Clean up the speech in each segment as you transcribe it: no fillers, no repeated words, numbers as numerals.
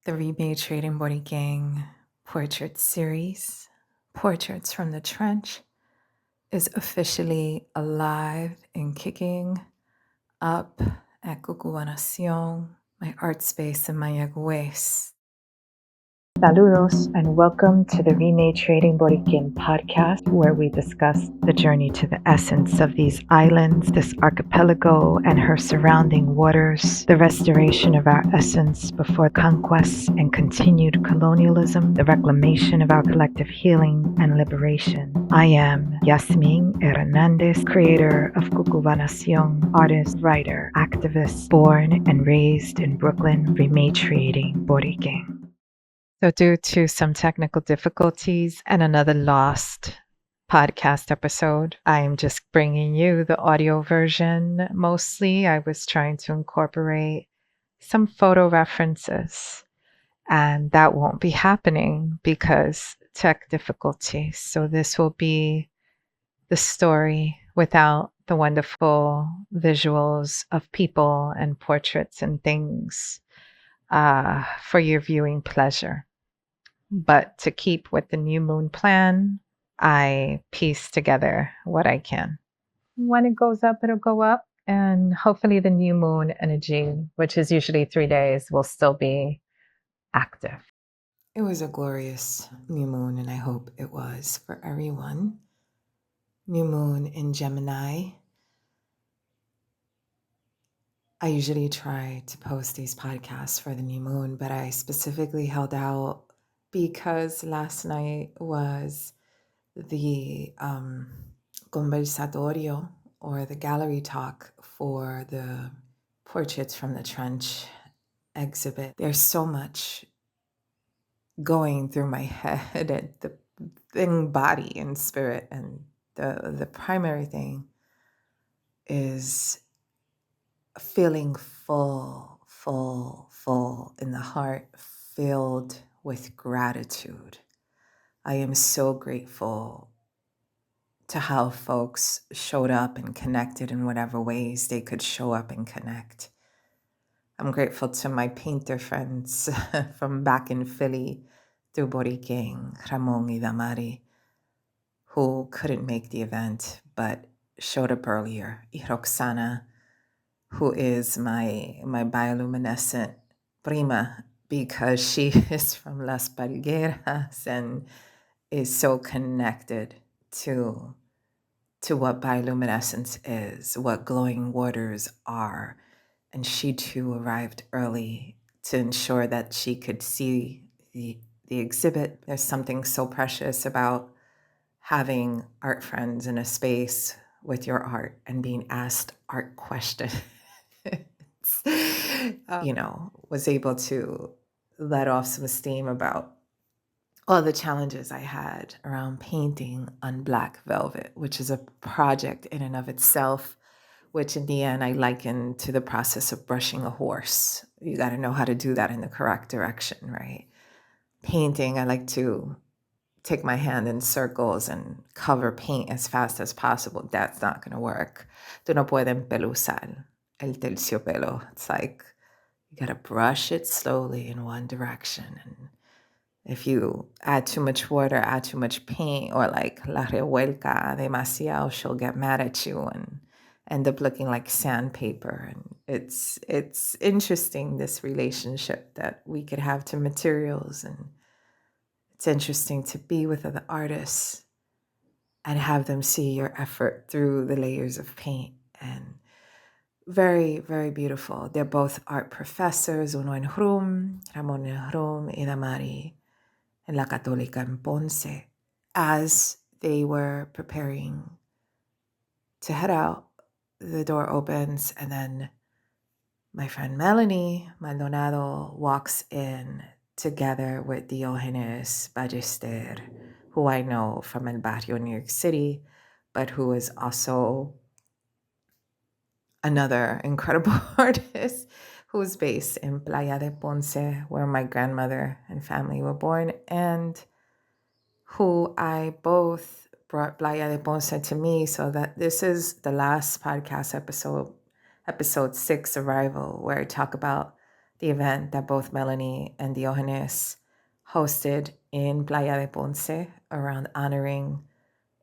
The Rematriating Borikén portrait series, Portraits from the Trench, is officially alive and kicking up at CucubaNación, my art space in Mayagüez. Saludos and welcome to the Rematriating Boriken Podcast, where we discuss the journey to the essence of these islands, this archipelago and her surrounding waters, the restoration of our essence before conquest and continued colonialism, the reclamation of our collective healing and liberation. I am Yasmín Hernández, creator of CucubaNación, artist, writer, activist, born and raised in Brooklyn, Rematriating Boriken. So, due to some technical difficulties and another lost podcast episode, I'm just bringing you the audio version mostly. I was trying to incorporate some photo references, and that won't be happening because tech difficulties. So, this will be the story without the wonderful visuals of people and portraits and things for your viewing pleasure. But to keep with the new moon plan, I piece together what I can. When it goes up, it'll go up. And hopefully the new moon energy, which is usually 3 days, will still be active. It was a glorious new moon, and I hope it was for everyone. New moon in Gemini. I usually try to post these podcasts for the new moon, but I specifically held out because last night was the conversatorio, or the gallery talk for the Portraits from the Trench exhibit. There's so much going through my head and in body and spirit, and the primary thing is feeling full in the heart, filled with gratitude. I am so grateful to how folks showed up and connected in whatever ways they could show up and connect. I'm grateful to my painter friends from back in Philly through Boriken, Ramon y Damari, who couldn't make the event but showed up earlier. Y Roxana, who is my bioluminescent prima, because she is from Las Palgueras and is so connected to what bioluminescence is, what glowing waters are. And she too arrived early to ensure that she could see the exhibit. There's something so precious about having art friends in a space with your art and being asked art questions. Was able to let off some steam about all the challenges I had around painting on black velvet, which is a project in and of itself, which in the end I liken to the process of brushing a horse. You got to know how to do that in the correct direction, right? Painting, I like to take my hand in circles and cover paint as fast as possible. That's not going to work. Tú no puedes empeluzar el terciopelo. It's like you got to brush it slowly in one direction. And if you add too much water, add too much paint, or like la revuelca demasiado, she'll get mad at you and end up looking like sandpaper. And it's interesting, this relationship that we could have to materials. And it's interesting to be with other artists and have them see your effort through the layers of paint. And very, very beautiful. They're both art professors, uno en Rum, Ramon en Rum, y Damari en La Católica in Ponce. As they were preparing to head out, the door opens, and then my friend Melanie Maldonado walks in together with Diogenes Ballester, who I know from El Barrio, New York City, but who is also another incredible artist who's based in Playa de Ponce, where my grandmother and family were born, and who I both brought Playa de Ponce to me, so that this is the last podcast episode 6, Arrival, where I talk about the event that both Melanie and Diogenes hosted in Playa de Ponce around honoring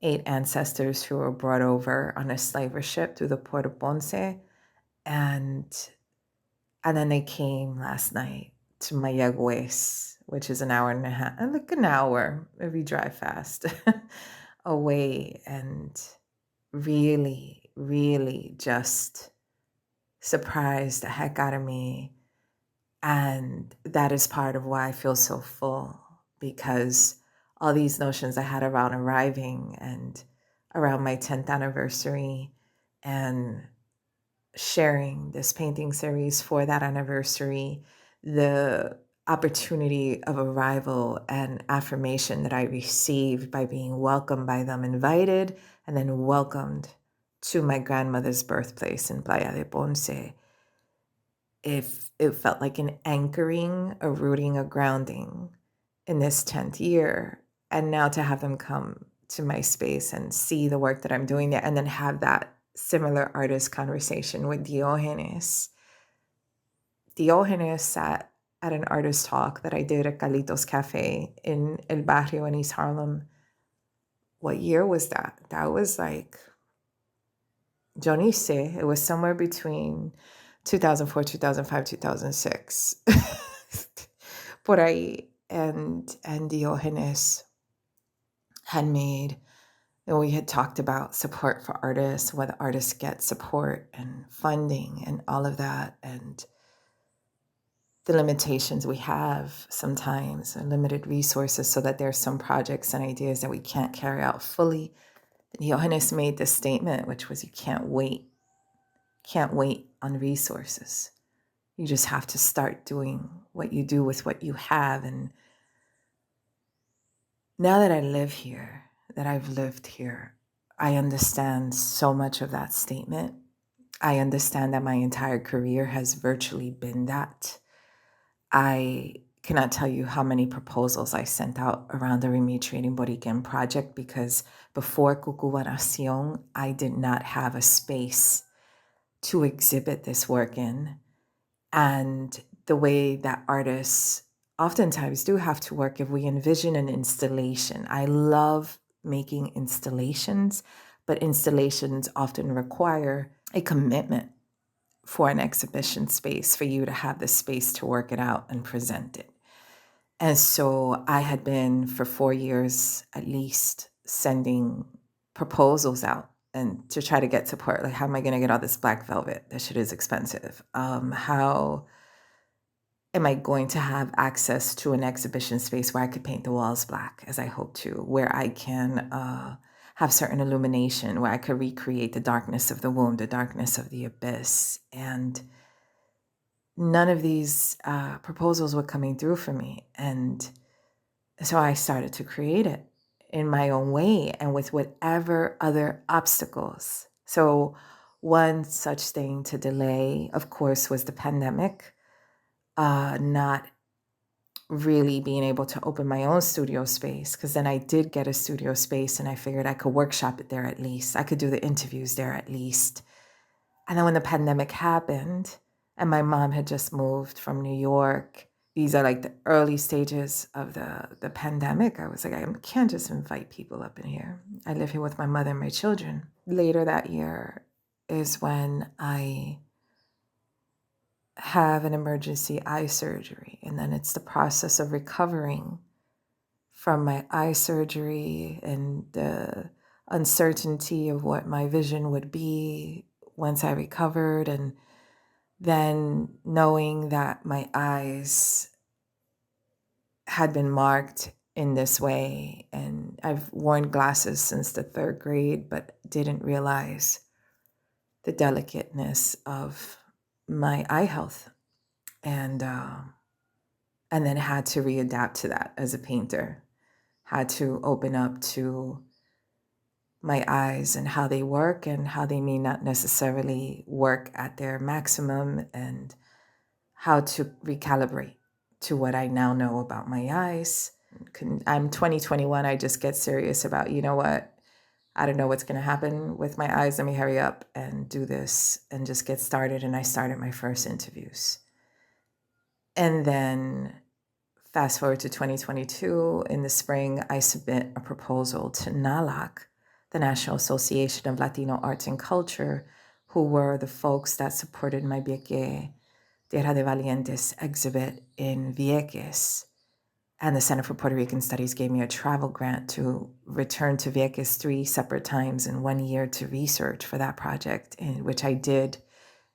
8 ancestors who were brought over on a slaver ship through the port of Ponce. And then they came last night to Mayagüez, which is an hour and a half, like an hour if you drive fast away, and really, really just surprised the heck out of me. And that is part of why I feel so full, because all these notions I had around arriving and around my 10th anniversary and sharing this painting series for that anniversary, the opportunity of arrival and affirmation that I received by being welcomed by them, invited, and then welcomed to my grandmother's birthplace in Playa de Ponce. If it felt like an anchoring, a rooting, a grounding in this 10th year. And now to have them come to my space and see the work that I'm doing there, and then have that similar artist conversation with Diogenes. Diogenes sat at an artist talk that I did at Calitos Cafe in El Barrio in East Harlem. What year was that? That was like, yo ni sé, it was somewhere between 2004, 2005, 2006. Por ahí. And Diogenes had made, and we had talked about support for artists, whether artists get support and funding and all of that, and the limitations we have sometimes, and limited resources, so that there's some projects and ideas that we can't carry out fully. And Johannes made this statement, which was, you can't wait on resources. You just have to start doing what you do with what you have. And now that I live here, that I've lived here, I understand so much of that statement. I understand that my entire career has virtually been that. I cannot tell you how many proposals I sent out around the Rematriating Borikén project, because before CucubaNación, I did not have a space to exhibit this work in. And the way that artists oftentimes do have to work, if we envision an installation, I love making installations, but installations often require a commitment for an exhibition space, for you to have the space to work it out and present it. And so I had been, for 4 years at least, sending proposals out and to try to get support. Like, how am I going to get all this black velvet? That shit is expensive. How am I going to have access to an exhibition space where I could paint the walls black, as I hope to, where I can have certain illumination, where I could recreate the darkness of the womb, the darkness of the abyss. And none of these proposals were coming through for me. And so I started to create it in my own way and with whatever other obstacles. So one such thing to delay, of course, was the pandemic. Not really being able to open my own studio space, because then I did get a studio space and I figured I could workshop it there at least. I could do the interviews there at least. And then when the pandemic happened and my mom had just moved from New York, these are like the early stages of the pandemic, I was like, I can't just invite people up in here. I live here with my mother and my children. Later that year is when I have an emergency eye surgery. And then it's the process of recovering from my eye surgery and the uncertainty of what my vision would be once I recovered. And then knowing that my eyes had been marked in this way. And I've worn glasses since the 3rd grade, but didn't realize the delicateness of my eye health, and then had to readapt to that as a painter, had to open up to my eyes and how they work and how they may not necessarily work at their maximum, and how to recalibrate to what I now know about my eyes. I'm 2021. I just get serious about, you know what? I don't know what's going to happen with my eyes. Let me hurry up and do this and just get started. And I started my first interviews. And then fast forward to 2022, in the spring, I submit a proposal to NALAC, the National Association of Latino Arts and Culture, who were the folks that supported my Vieque Tierra de Valientes exhibit in Vieques. And the Center for Puerto Rican Studies gave me a travel grant to return to Vieques 3 separate times in 1 year to research for that project, which I did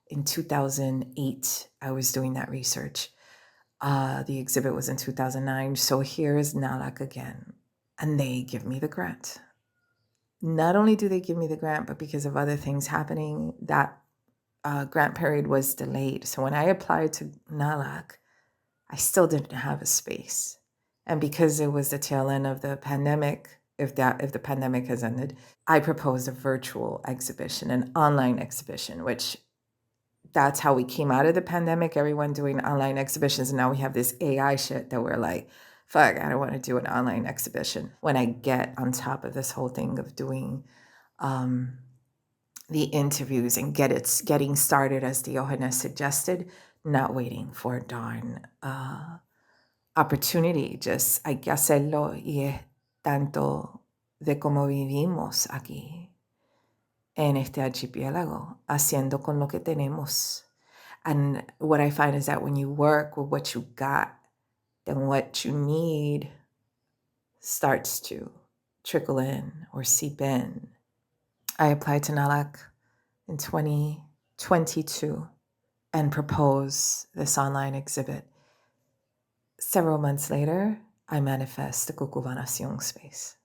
in 2008. I was doing that research. The exhibit was in 2009. So here is NALAC again, and they give me the grant. Not only do they give me the grant, but because of other things happening, that grant period was delayed. So when I applied to NALAC, I still didn't have a space. And because it was the tail end of the pandemic, if the pandemic has ended, I proposed a virtual exhibition, an online exhibition, which that's how we came out of the pandemic, everyone doing online exhibitions. And now we have this AI shit that we're like, fuck, I don't want to do an online exhibition. When I get on top of this whole thing of doing the interviews and getting started as Diogenes suggested, not waiting for a darn opportunity, just hay que hacerlo y es tanto de cómo vivimos aquí en este archipiélago, haciendo con lo que tenemos. And what I find is that when you work with what you got, then what you need starts to trickle in or seep in. I applied to NALAC in 2022 and proposed this online exhibit. Several months later, I manifest the CucubaNación space.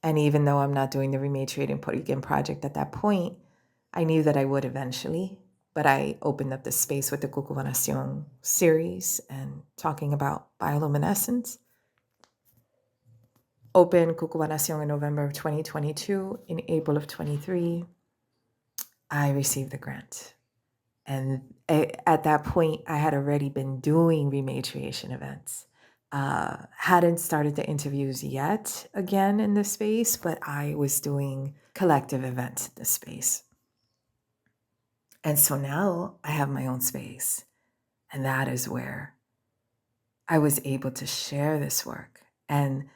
And even though I'm not doing the Rematriating Boriken project at that point, I knew that I would eventually, but I opened up the space with the CucubaNación series and talking about bioluminescence. Opened CucubaNación in November of 2022. In April of 23, I received the grant. And at that point, I had already been doing rematriation events. Hadn't started the interviews yet again in this space, but I was doing collective events in this space. And so now I have my own space. And that is where I was able to share this work. And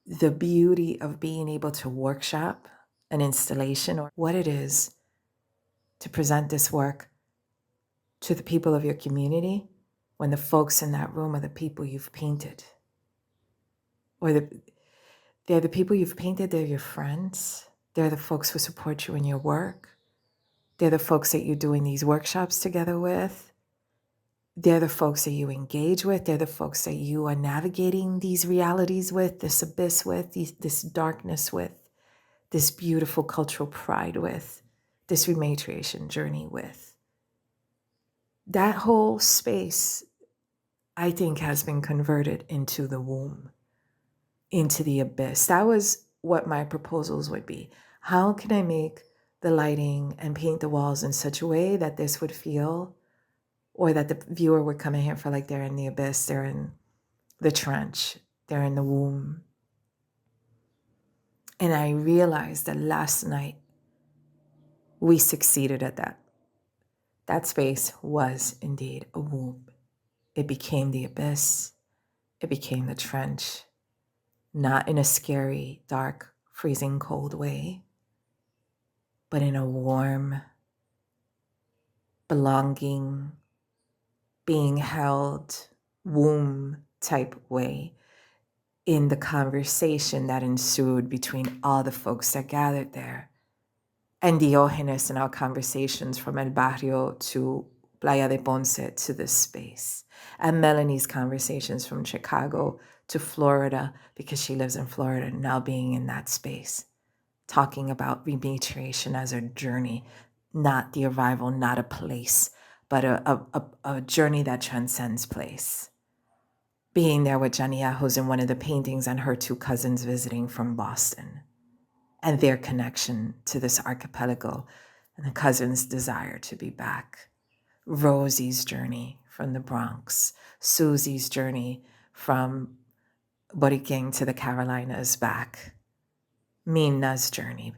the beauty of being able to workshop an installation or what it is to present this work to the people of your community when the folks in that room are the people you've painted. Or they're the people you've painted, they're your friends. They're the folks who support you in your work. They're the folks that you're doing these workshops together with. They're the folks that you engage with. They're the folks that you are navigating these realities with, this abyss with, this darkness with, this beautiful cultural pride with, this rematriation journey with. That whole space, I think, has been converted into the womb, into the abyss. That was what my proposals would be. How can I make the lighting and paint the walls in such a way that this would feel, or that the viewer would come in here and feel like they're in the abyss, they're in the trench, they're in the womb. And I realized that last night we succeeded at that. That space was indeed a womb. It became the abyss. It became the trench, not in a scary, dark, freezing cold way, but in a warm, belonging, being held, womb type way, in the conversation that ensued between all the folks that gathered there. And Diogenes in our conversations from El Barrio to Playa de Ponce to this space. And Melanie's conversations from Chicago to Florida, because she lives in Florida, now being in that space, talking about rematriation as a journey, not the arrival, not a place, but a journey that transcends place. Being there with Janiahos in one of the paintings and her two cousins visiting from Boston, and their connection to this archipelago and the cousins' desire to be back. Rosie's journey from the Bronx, Susie's journey from Boriken to the Carolinas back, Mina's journey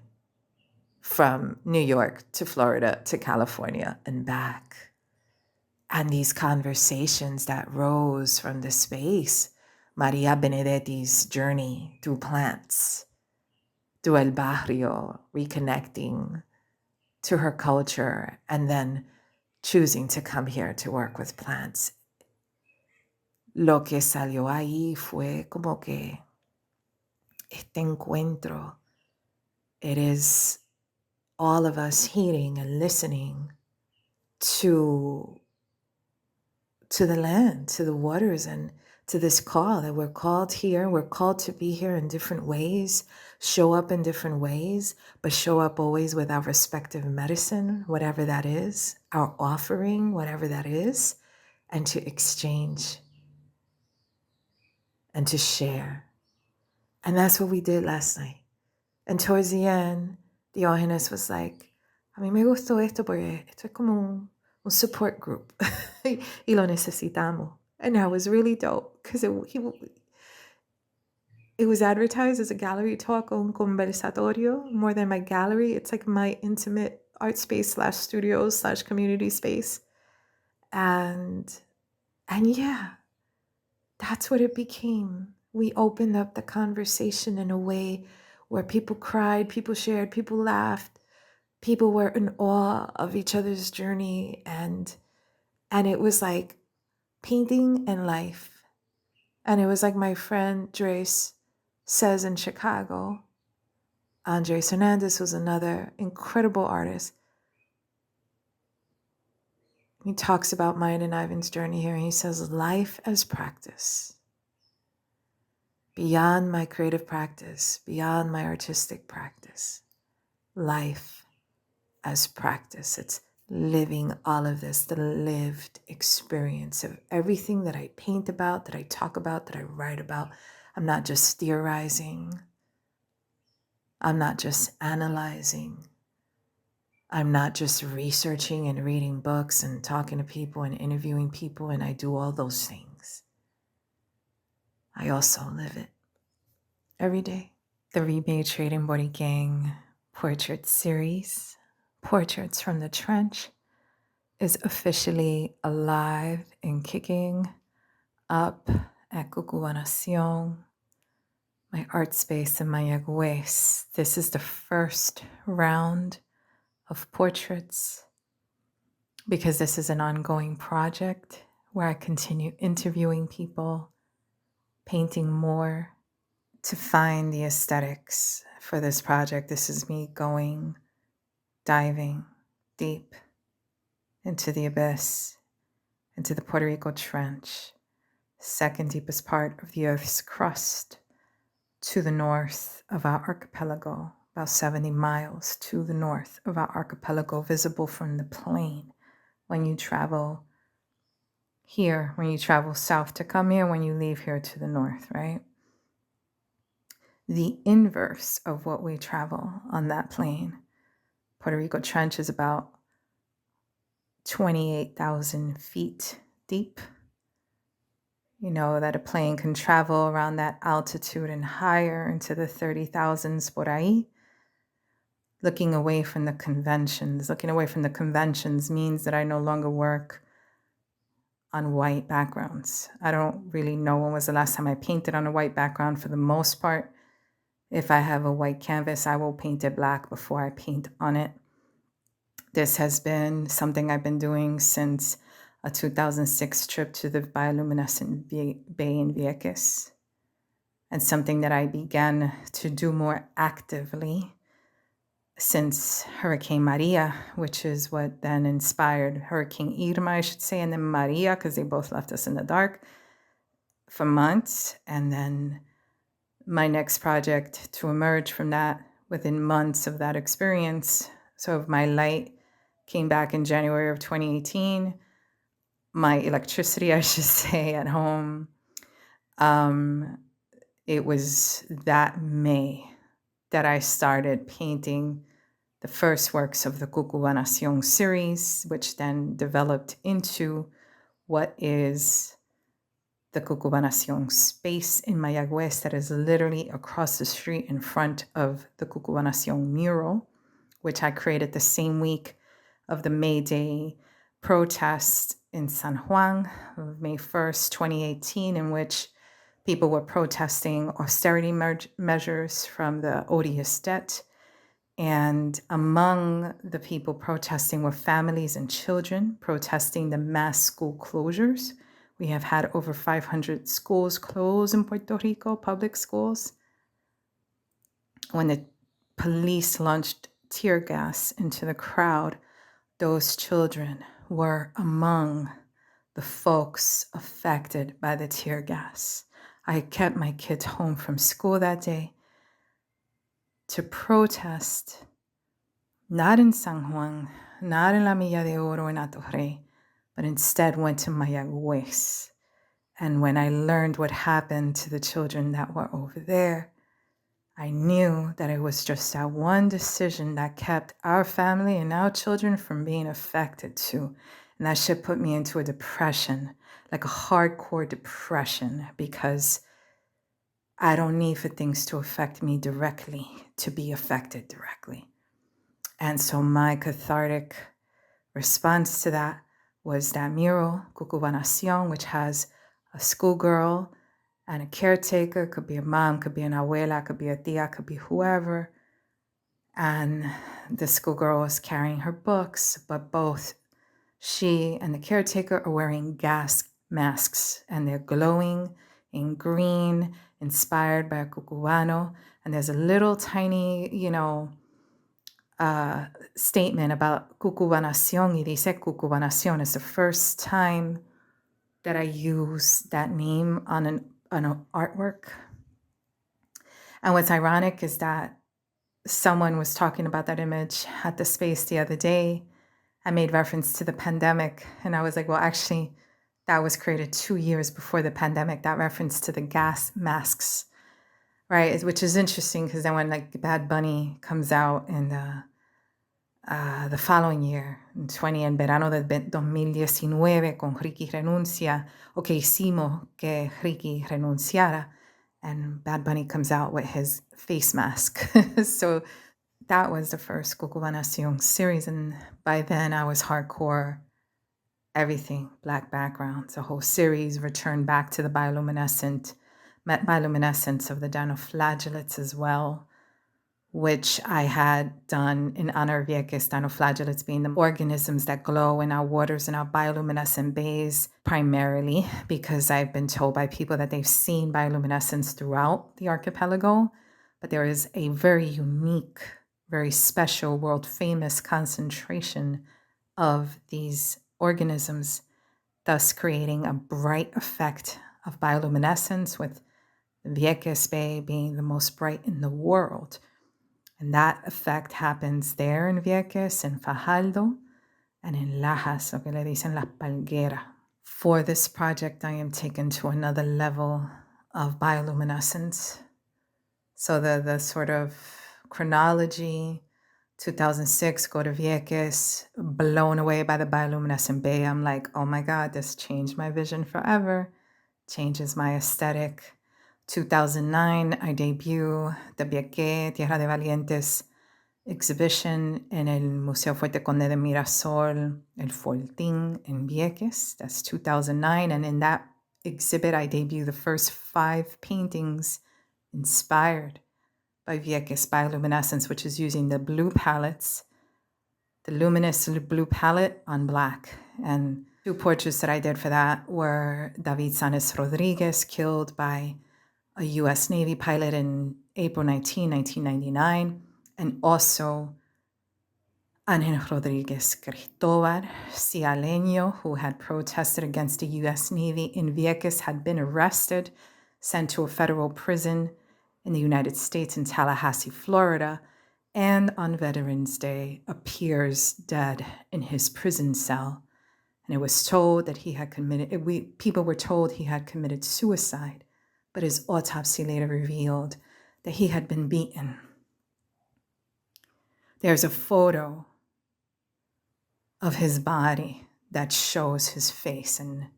from New York to Florida to California and back. And these conversations that rose from the space, Maria Benedetti's journey through plants, through El Barrio, reconnecting to her culture, and then choosing to come here to work with plants. Lo que salió ahí fue como que este encuentro. It is all of us hearing and listening to the land, to the waters, and to this call that we're called here. We're called to be here in different ways, show up in different ways, but show up always with our respective medicine, whatever that is, our offering, whatever that is, and to exchange and to share. And that's what we did last night. And towards the end, the Hernandez was like, a mí me gustó esto porque esto es como un support group y lo necesitamos. And that was really dope because it was advertised as a gallery talk or un conversatorio more than my gallery. It's like my intimate art space / studio / community space. And yeah, that's what it became. We opened up the conversation in a way where people cried, people shared, people laughed, people were in awe of each other's journey, and it was like painting and life. And it was like my friend Drace says in Chicago. Andres Hernandez was another incredible artist. He talks about mine and Ivan's journey here, and he says, life as practice. Beyond my creative practice, beyond my artistic practice, life as practice. It's living all of this, the lived experience of everything that I paint about, that I talk about, that I write about. I'm not just theorizing. I'm not just analyzing. I'm not just researching and reading books and talking to people and interviewing people, and I do all those things. I also live it every day. The Rematriating Borikén Portrait Series, Portraits from the Trench, is officially alive and kicking up at CucubaNación, my art space in Mayagüez. This is the first round of portraits because this is an ongoing project where I continue interviewing people, painting more to find the aesthetics for this project. This is me diving deep into the abyss, into the Puerto Rico Trench, second deepest part of the Earth's crust, to the north of our archipelago, about 70 miles to the north of our archipelago, visible from the plane when you travel here, when you travel south to come here, when you leave here to the north, right? The inverse of what we travel on that plane. Puerto Rico Trench is about 28,000 feet deep. You know that a plane can travel around that altitude and higher into the 30,000s por ahí. Looking away from the conventions. Looking away from the conventions means that I no longer work on white backgrounds. I don't really know when was the last time I painted on a white background. For the most part, if I have a white canvas, I will paint it black before I paint on it. This has been something I've been doing since a 2006 trip to the bioluminescent bay in Vieques, and something that I began to do more actively since Hurricane Maria, which is what then inspired Hurricane Irma, I should say, and then Maria, because they both left us in the dark for months. And then my next project to emerge from that within months of that experience. So if my light came back in January of 2018, my electricity, I should say, at home, it was that May that I started painting the first works of the CucubaNación series, which then developed into what is the CucubaNación space in Mayagüez that is literally across the street in front of the CucubaNación mural, which I created the same week of the May Day protest in San Juan, May 1st, 2018, in which people were protesting austerity measures from the odious debt. And among the people protesting were families and children protesting the mass school closures. We have had over 500 schools close in Puerto Rico, public schools. When the police launched tear gas into the crowd, those children were among the folks affected by the tear gas. I kept my kids home from school that day to protest, not in San Juan, not in La Milla de Oro in Atorrey, but instead went to Mayagüez. And when I learned what happened to the children that were over there, I knew that it was just that one decision that kept our family and our children from being affected too. And that shit put me into a depression, like a hardcore depression, because I don't need for things to affect me directly to be affected directly. And so my cathartic response to that was that mural, CucubaNación, which has a schoolgirl and a caretaker, could be a mom, could be an abuela, could be a tia, could be whoever. And the schoolgirl is carrying her books, but both she and the caretaker are wearing gas masks, and they're glowing in green, inspired by a Cucubano. And there's a little tiny, statement about CucubaNación, y dice CucubaNación. It's the first time that I use that name on an artwork. And what's ironic is that someone was talking about that image at the space the other day. I made reference to the pandemic, and I was like, well, actually, that was created 2 years before the pandemic, that reference to the gas masks, right? Which is interesting, because then when Bad Bunny comes out in the following year, in verano del 2019, con Ricky Renuncia, o que hicimos que Ricky renunciara, and Bad Bunny comes out with his face mask. So that was the first CucubaNación series, and by then I was hardcore, everything, Black backgrounds. The whole series returned back to the bioluminescence of the dinoflagellates as well, which I had done in honor of Vieques, dinoflagellates being the organisms that glow in our waters and our bioluminescent bays, primarily because I've been told by people that they've seen bioluminescence throughout the archipelago, but there is a very unique, very special, world-famous concentration of these organisms, thus creating a bright effect of bioluminescence, with Vieques Bay being the most bright in the world. And that effect happens there in Vieques, in Fajardo, and in Lajas, lo que le dicen las palgueras. For this project, I am taken to another level of bioluminescence. So the sort of chronology, 2006, go to Vieques, blown away by the bioluminescent bay. I'm like, oh my God, this changed my vision forever, changes my aesthetic. 2009, I debut the Vieques Tierra de Valientes exhibition in el Museo Fuerte Conde de Mirasol, El Fortín in Vieques. That's 2009. And in that exhibit, I debut the first 5 paintings inspired by Vieques bioluminescence, which is using the blue palettes, the luminous blue palette on black. And 2 portraits that I did for that were David Sanes Rodriguez, killed by a U.S. Navy pilot in April 1999, and also Ángel Rodriguez Cristobal, Cialeño, who had protested against the U.S. Navy in Vieques, had been arrested, sent to a federal prison in the United States in Tallahassee, Florida, and on Veterans Day appears dead in his prison cell. And it was told that he had people were told he had committed suicide, but his autopsy later revealed that he had been beaten. There's a photo of his body that shows his face, and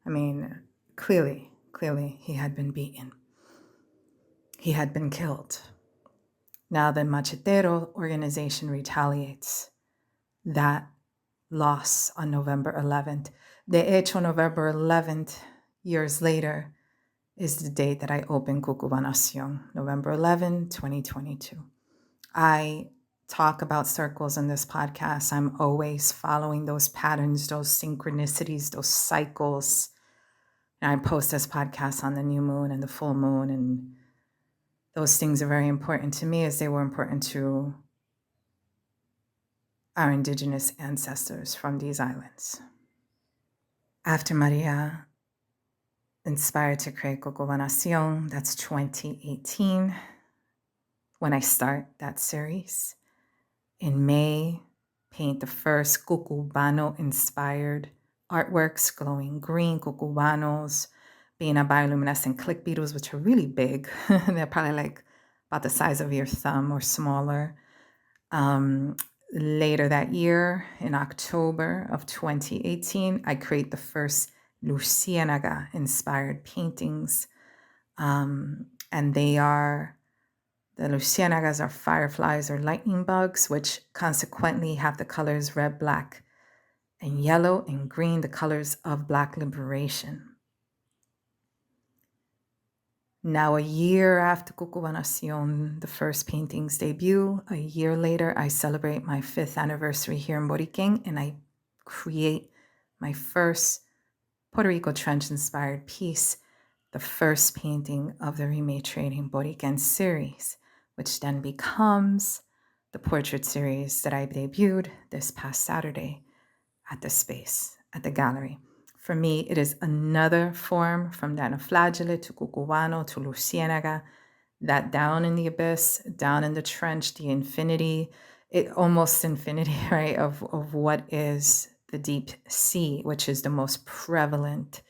I mean, clearly he had been beaten. He had been killed. Now the Machetero organization retaliates that loss on November 11th. De hecho, November 11th, years later, is the date that I opened CucubaNación, November 11, 2022. I talk about circles in this podcast. I'm always following those patterns, those synchronicities, those cycles. And I post this podcast on the new moon and the full moon, and those things are very important to me as they were important to our indigenous ancestors from these islands. After Maria inspired to create CucubaNación, that's 2018, when I start that series. In May, paint the first Cucubano-inspired artworks, glowing green Cucubanos, being a bioluminescent click beetles, which are really big. They're probably like about the size of your thumb or smaller. Later that year, in October of 2018, I create the first Lucianaga-inspired paintings. And the Lucianagas are fireflies or lightning bugs, which consequently have the colors red, black, and yellow, and green, the colors of Black liberation. Now, a year after CucubaNación, the first painting's debut, a year later, I celebrate my 5th anniversary here in Boriken, and I create my first Puerto Rico Trench inspired piece, the first painting of the Rematriating Boriken series, which then becomes the portrait series that I debuted this past Saturday at the space, at the gallery. For me, it is another form from Dinoflagellate to Cucubano to Lucianaga, that down in the abyss, down in the trench, the infinity, almost infinity, right, of what is the deep sea, which is the most prevalent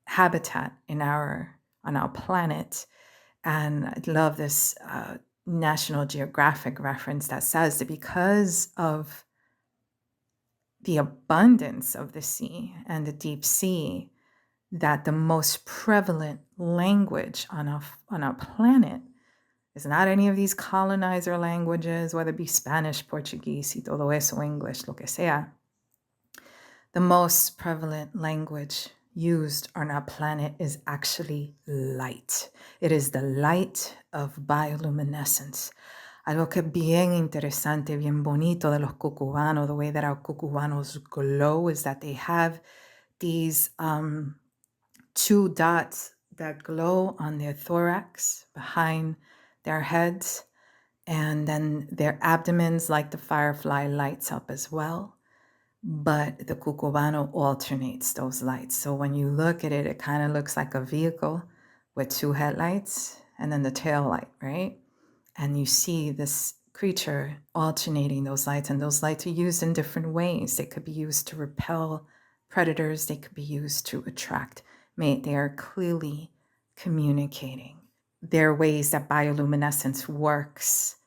habitat on our planet. And I love this National Geographic reference that says that because of the abundance of the sea and the deep sea, that the most prevalent language on our planet is not any of these colonizer languages, whether it be Spanish, Portuguese, y todo eso, English, lo que sea. The most prevalent language used on our planet is actually light. It is the light of bioluminescence. Algo que es bien interesante, bien bonito de los cucubanos, the way that our cucubanos glow, is that they have these 2 dots that glow on their thorax, behind their heads, and then their abdomens, like the firefly, lights up as well. But the Cucubano alternates those lights. So when you look at it, it kind of looks like a vehicle with 2 headlights and then the tail light, right? And you see this creature alternating those lights, and those lights are used in different ways. They could be used to repel predators. They could be used to attract mate. They are clearly communicating. There are ways that bioluminescence works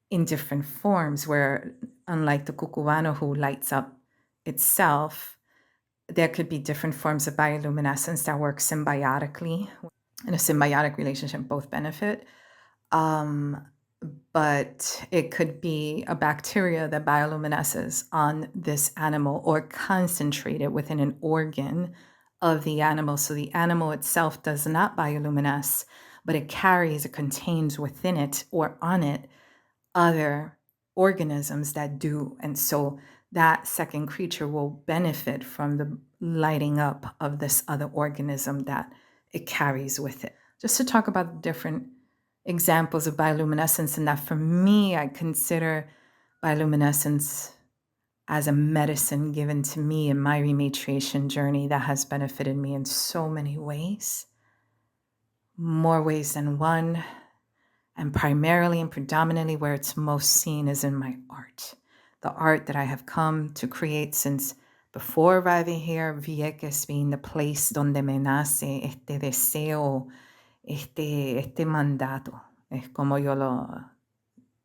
in different forms, where unlike the Cucubano who lights up itself, there could be different forms of bioluminescence that work symbiotically. In a symbiotic relationship, both benefit. But it could be a bacteria that bioluminesces on this animal, or concentrated within an organ of the animal. So the animal itself does not bioluminesce, but it contains within it or on it other organisms that do. And so that second creature will benefit from the lighting up of this other organism that it carries with it. Just to talk about the different examples of bioluminescence, and that for me, I consider bioluminescence as a medicine given to me in my rematriation journey that has benefited me in so many ways, more ways than one. And primarily and predominantly where it's most seen is in my art. The art that I have come to create since before arriving here, Vieques being the place donde me nace este deseo, este mandato. Es como yo lo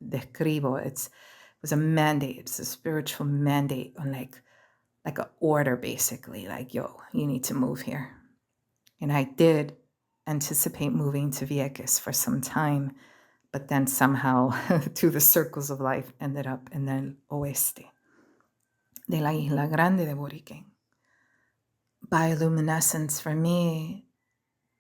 describo. It was a mandate. It's a spiritual mandate, on like an order, basically. Like, yo, you need to move here. And I did anticipate moving to Vieques for some time, but then somehow, through the circles of life, ended up in el oeste de la Isla Grande de Boriken. bioluminescence for me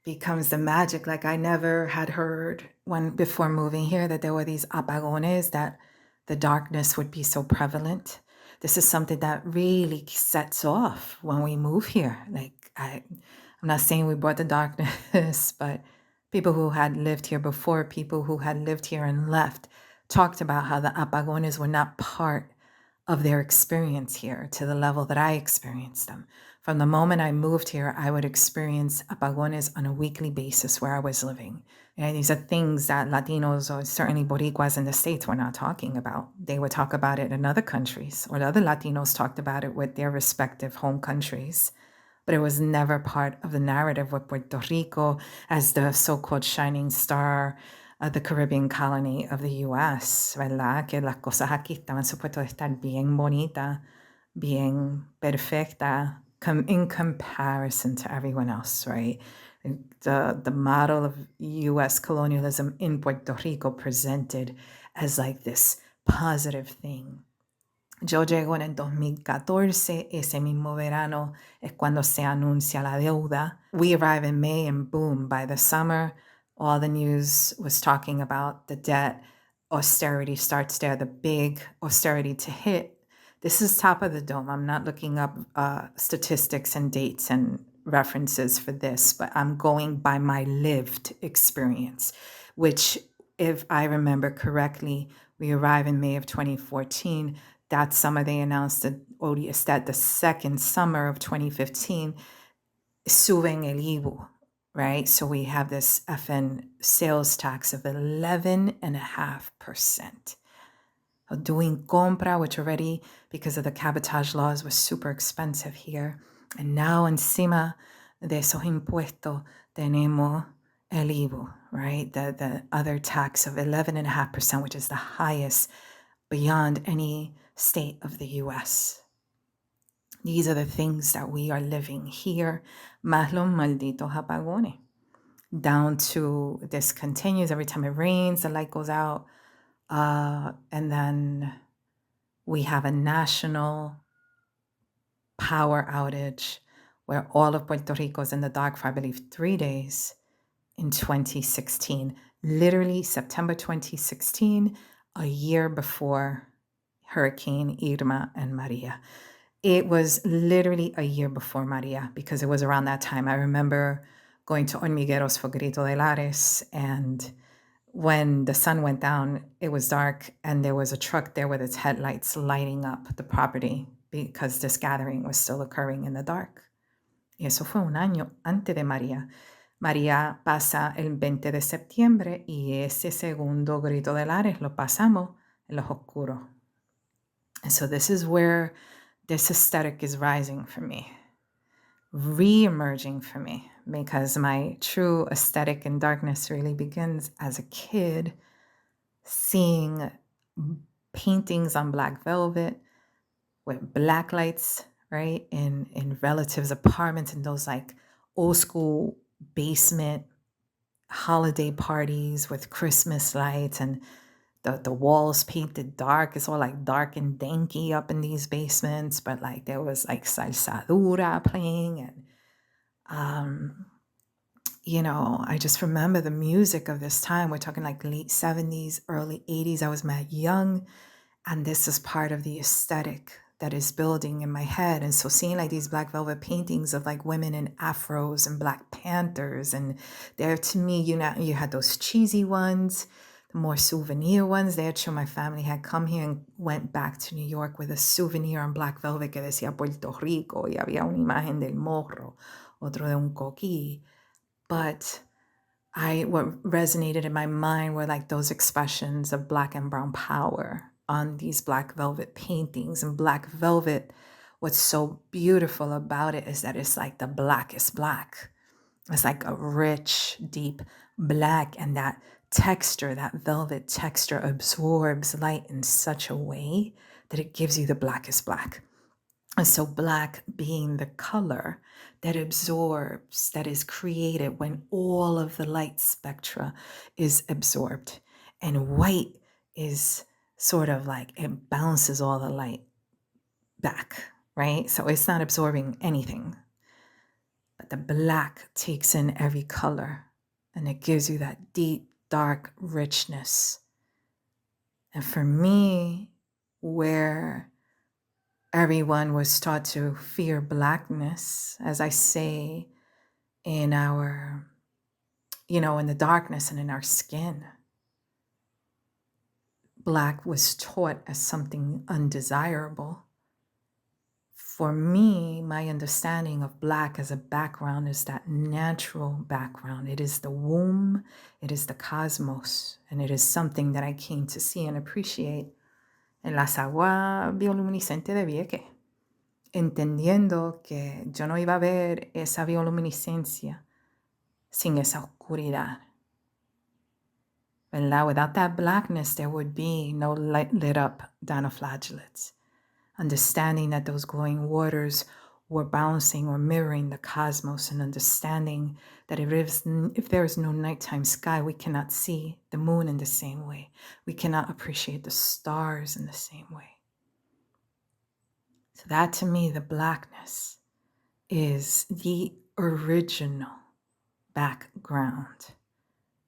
becomes the magic. Like, I never had heard when before moving here that there were these apagones, that the darkness would be so prevalent. This is something that really sets off when we move here. Like, I'm not saying we brought the darkness, but people who had lived here before, people who had lived here and left, talked about how the apagones were not part of their experience here to the level that I experienced them. From the moment I moved here, I would experience apagones on a weekly basis where I was living. And these are things that Latinos, or certainly Boricuas in the States, were not talking about. They would talk about it in other countries, or the other Latinos talked about it with their respective home countries. But it was never part of the narrative with Puerto Rico as the so-called shining star of the Caribbean colony of the U.S., ¿verdad? Que las cosas aquí estaban supuestas a estar bien bonita, bien perfecta, in comparison to everyone else, right? The model of U.S. colonialism in Puerto Rico presented as like this positive thing. Yo llego en el 2014, ese mismo verano es cuando se anuncia la deuda. We arrive in May and boom, by the summer, all the news was talking about the debt. Austerity starts there, the big austerity to hit. This is top of the dome. I'm not looking up statistics and dates and references for this, but I'm going by my lived experience, which, if I remember correctly, we arrive in May of 2014. That summer, they announced that the second summer of 2015, suben el IVU, right? So we have this FN sales tax of 11.5%. Doing compra, which already, because of the cabotage laws, was super expensive here. And now encima de esos impuestos tenemos el IVU, right? The other tax of 11.5%, which is the highest beyond any state of the U.S. These are the things that we are living here, más los malditos apagones. Down to, this continues every time it rains, the light goes out. And then we have a national power outage where all of Puerto Rico is in the dark for, I believe, 3 days in 2016. Literally September 2016, a year before Hurricane Irma and Maria. It was literally a year before Maria, because it was around that time. I remember going to Hormigueros for Grito de Lares, and when the sun went down, it was dark, and there was a truck there with its headlights lighting up the property because this gathering was still occurring in the dark. Y eso fue un año antes de María. María pasa el 20 de septiembre y ese segundo Grito de Lares lo pasamos en los oscuros. And so this is where this aesthetic is rising for me, re-emerging for me, because my true aesthetic in darkness really begins as a kid, seeing paintings on black velvet with black lights, right, in relatives' apartments, in those like old school basement holiday parties with Christmas lights, and the walls painted dark. It's all like dark and danky up in these basements, but like there was like salsa dura playing, and I just remember the music of this time. We're talking like late 70s, early 80s. I was mad young, and this is part of the aesthetic that is building in my head. And so seeing like these black velvet paintings of like women in afros and Black Panthers, and there, to me, you had those cheesy ones, the more souvenir ones. De hecho, my family had come here and went back to New York with a souvenir on black velvet que decía Puerto Rico, y había una imagen del morro, otro de un coquí. But what resonated in my mind were like those expressions of black and brown power on these black velvet paintings. And black velvet, what's so beautiful about it is that it's like the blackest black. It's like a rich, deep black, and that texture, that velvet texture, absorbs light in such a way that it gives you the blackest black. And so black being the color that absorbs, that is created when all of the light spectra is absorbed. And white is sort of like, it bounces all the light back, right? So it's not absorbing anything. but the black takes in every color and it gives you that deep, dark richness. And for me, where everyone was taught to fear blackness, as I say, in our, in the darkness and in our skin, black was taught as something undesirable. For me, my understanding of black as a background is that natural background. It is the womb, it is the cosmos, and it is something that I came to see and appreciate en las aguas bioluminiscentes de Vieques, entendiendo que yo no iba a ver esa bioluminiscencia sin esa oscuridad. ¿Verdad? Without that blackness, there would be no lit up dinoflagellates. Understanding that those glowing waters were bouncing or mirroring the cosmos, and understanding that if there is no nighttime sky, we cannot see the moon in the same way. We cannot appreciate the stars in the same way. So that, to me, the blackness is the original background.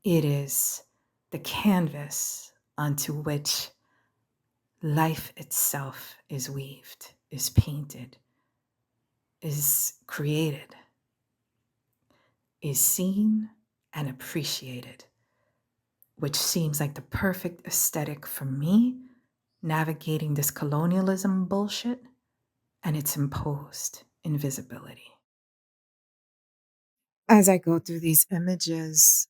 It is the canvas onto which life itself is weaved, is painted, is created, is seen and appreciated, which seems like the perfect aesthetic for me, navigating this colonialism bullshit and its imposed invisibility. As I go through these images,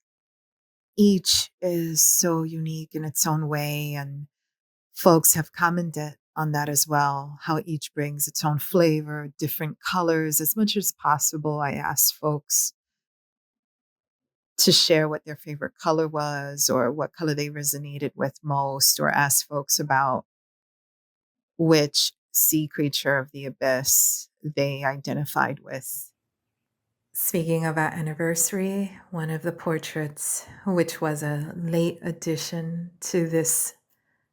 each is so unique in its own way, and folks have commented on that as well, how each brings its own flavor, different colors. As much as possible, I asked folks to share what their favorite color was or what color they resonated with most, or ask folks about which sea creature of the abyss they identified with. Speaking of our anniversary, one of the portraits, which was a late addition to this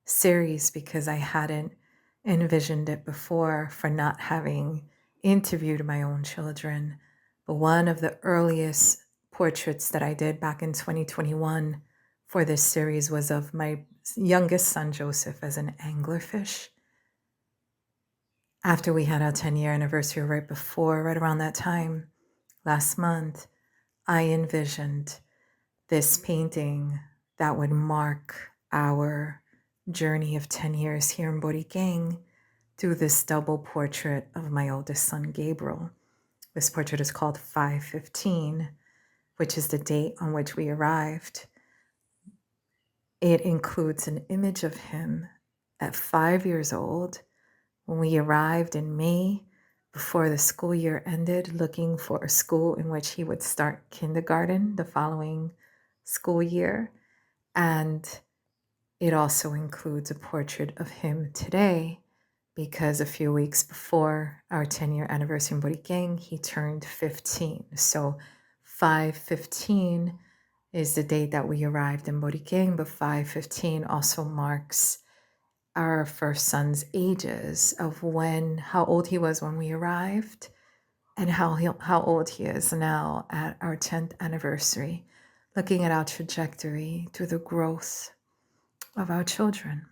series because I hadn't envisioned it before for not having interviewed my own children, but one of the earliest portraits that I did back in 2021 for this series was of my youngest son, Joseph, as an anglerfish. After we had our 10-year anniversary, right around that time, last month, I envisioned this painting that would mark our journey of 10 years here in Borikén through this double portrait of my oldest son, Gabriel. This portrait is called 515, which is the date on which we arrived. It includes an image of him at 5 years old when we arrived in May before the school year ended, looking for a school in which he would start kindergarten the following school year. And it also includes a portrait of him today because a few weeks before our 10-year anniversary in Borikén, he turned 15. So 5/15 is the date that we arrived in Borikén, but 5/15 also marks our first son's ages of how old he was when we arrived and how old he is now at our 10th anniversary, looking at our trajectory through the growth of our children.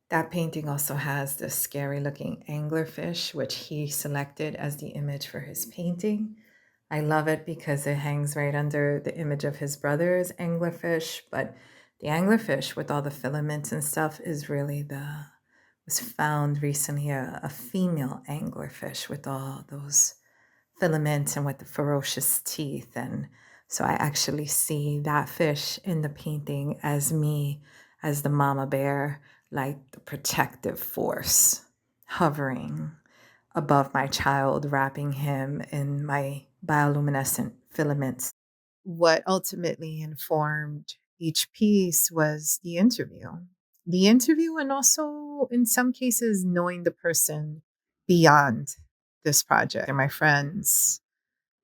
That painting also has the scary looking anglerfish, which he selected as the image for his painting. I love it because it hangs right under the image of his brother's anglerfish, but the anglerfish with all the filaments and stuff was found recently a female anglerfish with all those filaments and with the ferocious teeth. And so I actually see that fish in the painting as me, as the mama bear, like the protective force hovering above my child, wrapping him in my bioluminescent filaments. What ultimately informed each piece was the interview. The interview, and also in some cases, knowing the person beyond this project. They're my friends,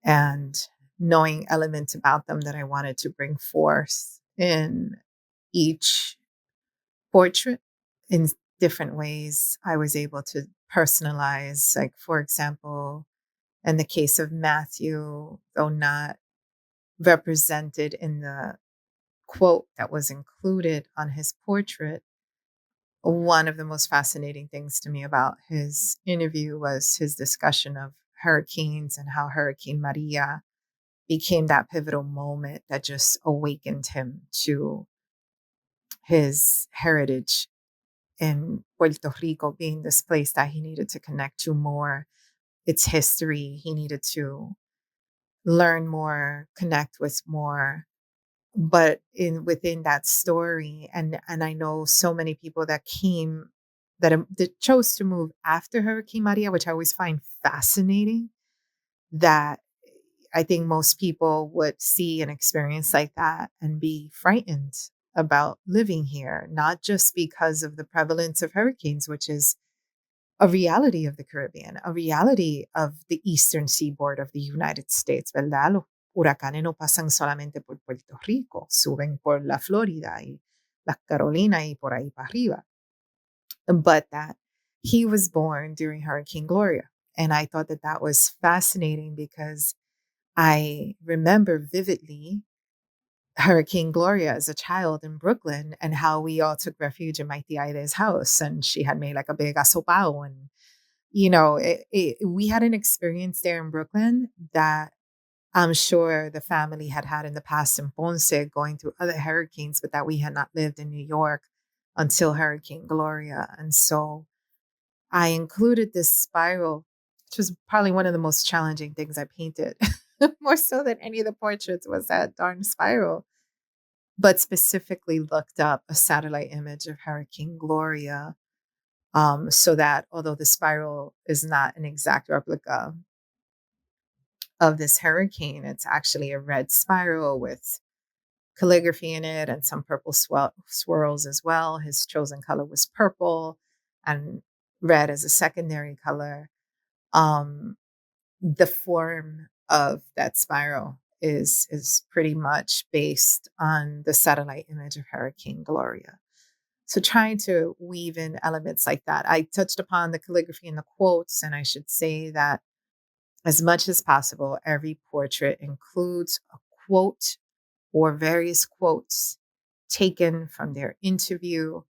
and knowing elements about them that I wanted to bring forth in each portrait in different ways. I was able to personalize, like, for example, In the case of Matthew, though not represented in the quote that was included on his portrait, one of the most fascinating things to me about his interview was his discussion of hurricanes and how Hurricane Maria became that pivotal moment that just awakened him to his heritage in Puerto Rico being this place that he needed to connect to more, its history. He needed to learn more, connect with more. But within that story, and I know so many people that came that chose to move after Hurricane Maria, which I always find fascinating. That I think most people would see an experience like that and be frightened about living here, not just because of the prevalence of hurricanes, which is a reality of the Caribbean, a reality of the eastern seaboard of the United States, ¿verdad? Los huracanes no pasan solamente por Puerto Rico, suben por la Florida y las Carolinas y por ahí para arriba. But that he was born during Hurricane Gloria. And I thought that that was fascinating because I remember vividly Hurricane Gloria as a child in Brooklyn and how we all took refuge in my tia Aide's house. And she had made like a big asopao. And, we had an experience there in Brooklyn that I'm sure the family had in the past in Ponce going through other hurricanes, but that we had not lived in New York until Hurricane Gloria. And so I included this spiral, which was probably one of the most challenging things I painted, more so than any of the portraits, was that darn spiral. But specifically looked up a satellite image of Hurricane Gloria, so that although the spiral is not an exact replica of this hurricane, it's actually a red spiral with calligraphy in it and some purple swirls as well. His chosen color was purple and red as a secondary color. The form of that spiral is pretty much based on the satellite image of Hurricane Gloria. So trying to weave in elements like that. I touched upon the calligraphy and the quotes, and I should say that as much as possible, every portrait includes a quote or various quotes taken from their interview,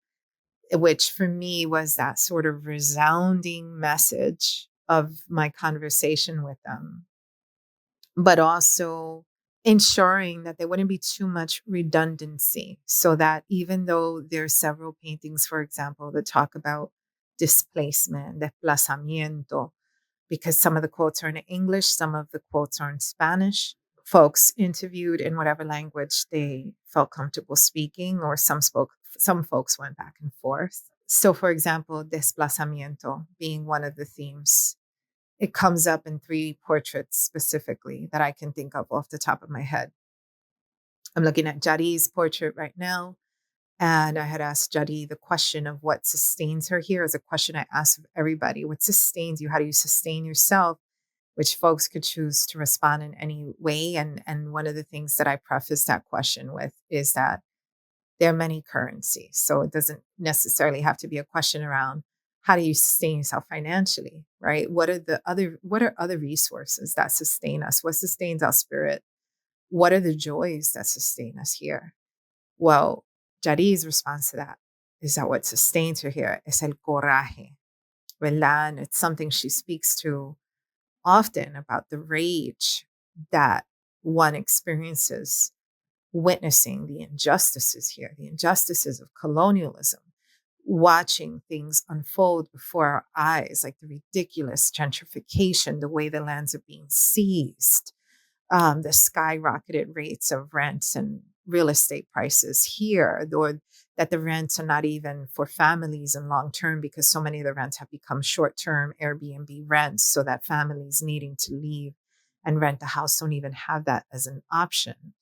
which for me was that sort of resounding message of my conversation with them, but also ensuring that there wouldn't be too much redundancy, so that even though there's several paintings, for example, that talk about displacement, desplazamiento, because some of the quotes are in English, some of the quotes are in Spanish. Folks interviewed in whatever language they felt comfortable speaking, or some folks went back and forth. So, for example, desplazamiento being one of the themes. It comes up in 3 portraits specifically that I can think of off the top of my head. I'm looking at Jadi's portrait right now, and I had asked Jadi the question of what sustains her here is a question I ask of everybody. What sustains you? How do you sustain yourself? Which folks could choose to respond in any way. And one of the things that I preface that question with is that there are many currencies. So it doesn't necessarily have to be a question around how do you sustain yourself financially, right? What are other resources that sustain us? What sustains our spirit? What are the joys that sustain us here? Well, Jadi's response to that is that what sustains her here is el coraje, ¿verdad? And it's something she speaks to often about the rage that one experiences witnessing the injustices here, the injustices of colonialism, watching things unfold before our eyes, like the ridiculous gentrification, the way the lands are being seized, the skyrocketed rates of rents and real estate prices here, or that the rents are not even for families and long term because so many of the rents have become short term Airbnb rents, so that families needing to leave and rent a house don't even have that as an option.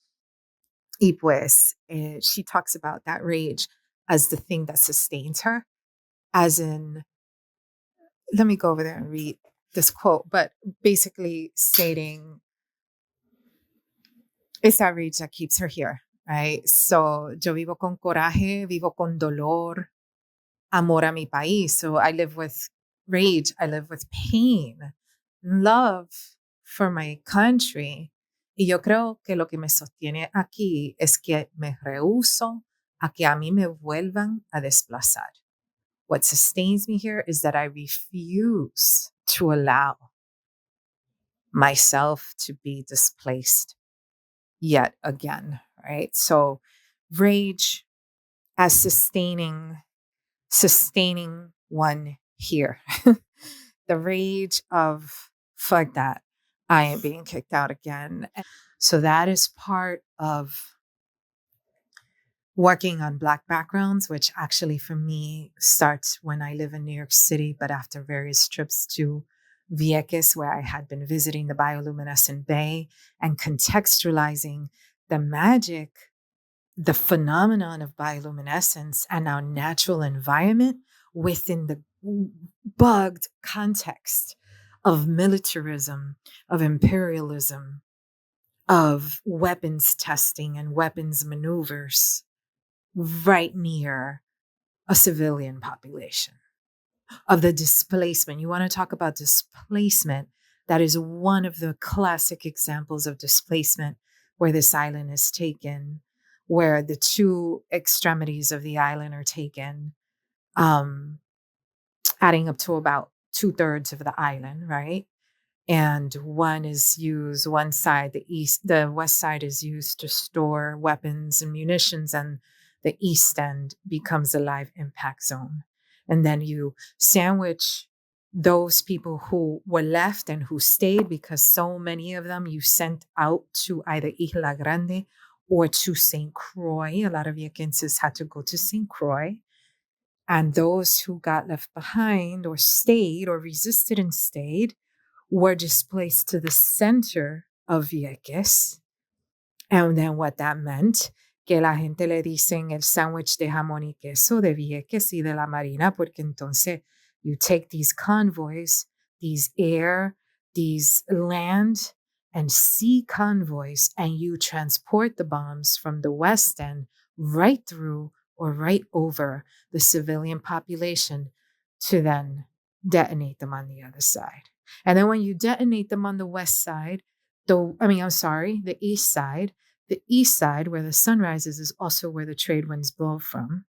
Y pues, she talks about that rage as the thing that sustains her, as in, let me go over there and read this quote, but basically stating it's that rage that keeps her here, right? So, yo vivo con coraje, vivo con dolor, amor a mi país. So I live with rage, I live with pain, love for my country. Y yo creo que lo que me sostiene aquí es que me rehúso a que a mí me vuelvan a desplazar. What sustains me here is that I refuse to allow myself to be displaced yet again, right? So rage as sustaining one here. The rage of fuck that, I am being kicked out again. So that is part of working on Black backgrounds, which actually for me starts when I live in New York City, but after various trips to Vieques, where I had been visiting the bioluminescent bay and contextualizing the magic, the phenomenon of bioluminescence and our natural environment within the bugged context of militarism, of imperialism, of weapons testing and weapons maneuvers right near a civilian population, of the displacement. You want to talk about displacement? That is one of the classic examples of displacement where this island is taken, where the two extremities of the island are taken, adding up to about 2/3 of the island, right? And one is used, one side, the west side is used to store weapons and munitions, and the east end becomes a live impact zone. And then you sandwich those people who were left and who stayed, because so many of them you sent out to either Isla Grande or to St. Croix. A lot of Yakenses had to go to St. Croix. And those who got left behind or stayed or resisted and stayed were displaced to the center of Vieques. And then what that meant, que la gente le dicen el sándwich de jamón y queso de Vieques y de la Marina, porque entonces you take these convoys, these air, these land and sea convoys, and you transport the bombs from the west end right through or right over the civilian population to then detonate them on the other side. And then when you detonate them on the west side, the east side where the sun rises is also where the trade winds blow from.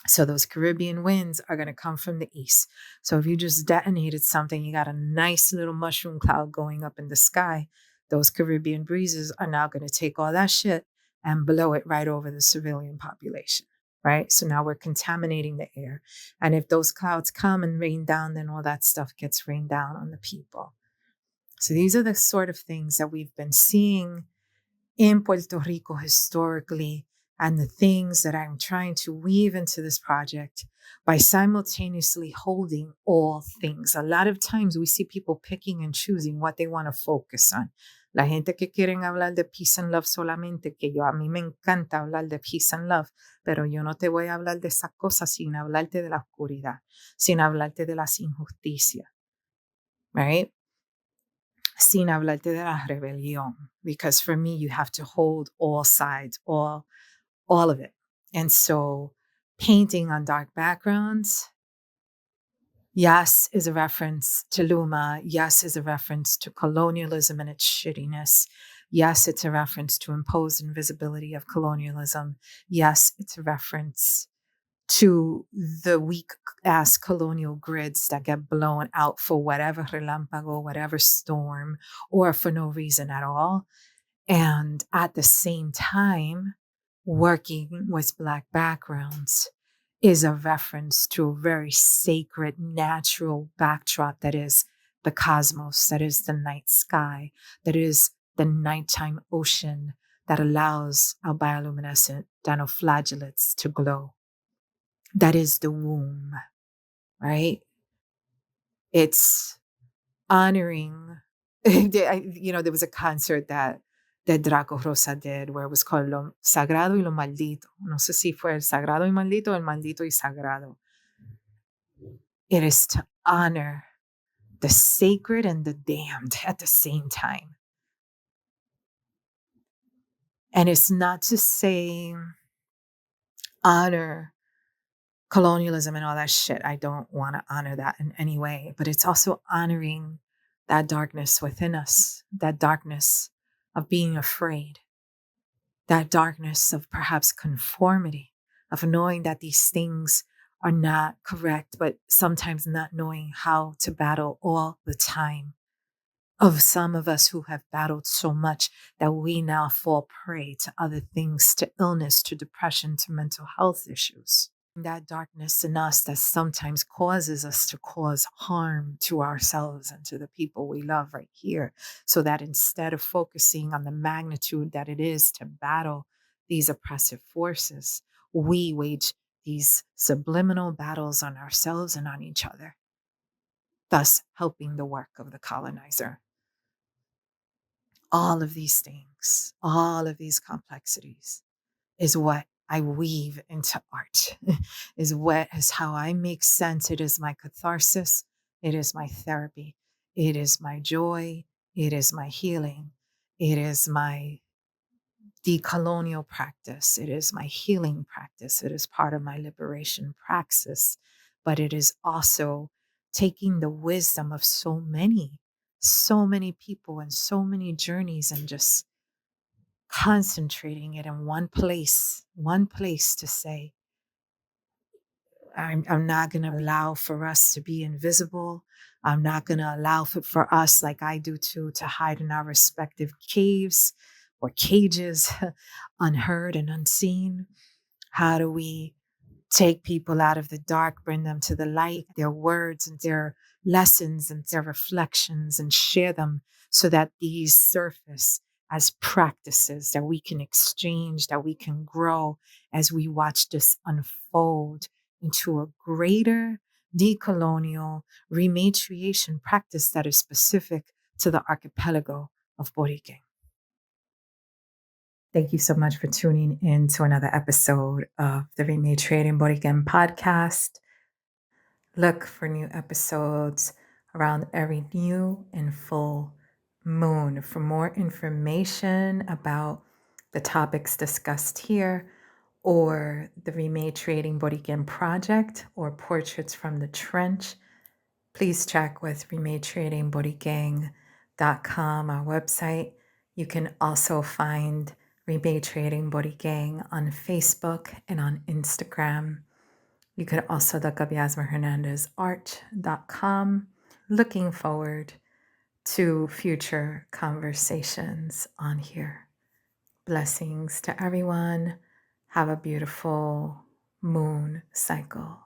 So those Caribbean winds are going to come from the east. So if you just detonated something, you got a nice little mushroom cloud going up in the sky. Those Caribbean breezes are now going to take all that shit and blow it right over the civilian population, right? So now we're contaminating the air. And if those clouds come and rain down, then all that stuff gets rained down on the people. So these are the sort of things that we've been seeing in Puerto Rico historically, and the things that I'm trying to weave into this project by simultaneously holding all things. A lot of times we see people picking and choosing what they want to focus on. La gente que quieren hablar de peace and love solamente, que a mí me encanta hablar de peace and love, pero yo no te voy a hablar de esas cosas sin hablarte de la oscuridad, sin hablarte de las injusticias, right? Sin hablarte de la rebelión, because for me, you have to hold all sides, all of it. And so painting on dark backgrounds, yes, is a reference to Luma. Yes, is a reference to colonialism and its shittiness. Yes, it's a reference to imposed invisibility of colonialism. Yes, it's a reference to the weak ass colonial grids that get blown out for whatever relámpago, whatever storm, or for no reason at all. And at the same time, working with Black backgrounds is a reference to a very sacred, natural backdrop that is the cosmos, that is the night sky, that is the nighttime ocean that allows our bioluminescent dinoflagellates to glow. That is the womb, right? It's honoring. There was a concert that Draco Rosa did where it was called Lo Sagrado y Lo Maldito. No sé si fue el Sagrado y Maldito o el Maldito y Sagrado. It is to honor the sacred and the damned at the same time. And it's not to say honor colonialism and all that shit. I don't want to honor that in any way, but it's also honoring that darkness within us, that darkness of being afraid, that darkness of perhaps conformity, of knowing that these things are not correct, but sometimes not knowing how to battle all the time. Of some of us who have battled so much that we now fall prey to other things, to illness, to depression, to mental health issues. That darkness in us that sometimes causes us to cause harm to ourselves and to the people we love right here. So that instead of focusing on the magnitude that it is to battle these oppressive forces, we wage these subliminal battles on ourselves and on each other, thus helping the work of the colonizer. All of these things, all of these complexities is what I weave into art, is how I make sense. It is my catharsis. It is my therapy. It is my joy. It is my healing. It is my decolonial practice. It is my healing practice. It is part of my liberation praxis. But it is also taking the wisdom of so many people and so many journeys and just concentrating it in one place to say, I'm not going to allow for us to be invisible. I'm not going to allow for us, like I do too, to hide in our respective caves or cages, unheard and unseen. How do we take people out of the dark, bring them to the light, their words and their lessons and their reflections, and share them so that these surface as practices that we can exchange, that we can grow as we watch this unfold into a greater decolonial rematriation practice that is specific to the archipelago of Boriken. Thank you so much for tuning in to another episode of the Rematriating Borikén Podcast. Look for new episodes around every new and full moon. For more information about the topics discussed here, or the Rematriating Borikén Project, or Portraits from the Trench, please check with rematriatingborikén.com, our website. You can also find Rematriating Borikén on Facebook and on Instagram. You could also look up Yasmín Hernández art.com. Looking forward to future conversations on here. Blessings to everyone. Have a beautiful moon cycle.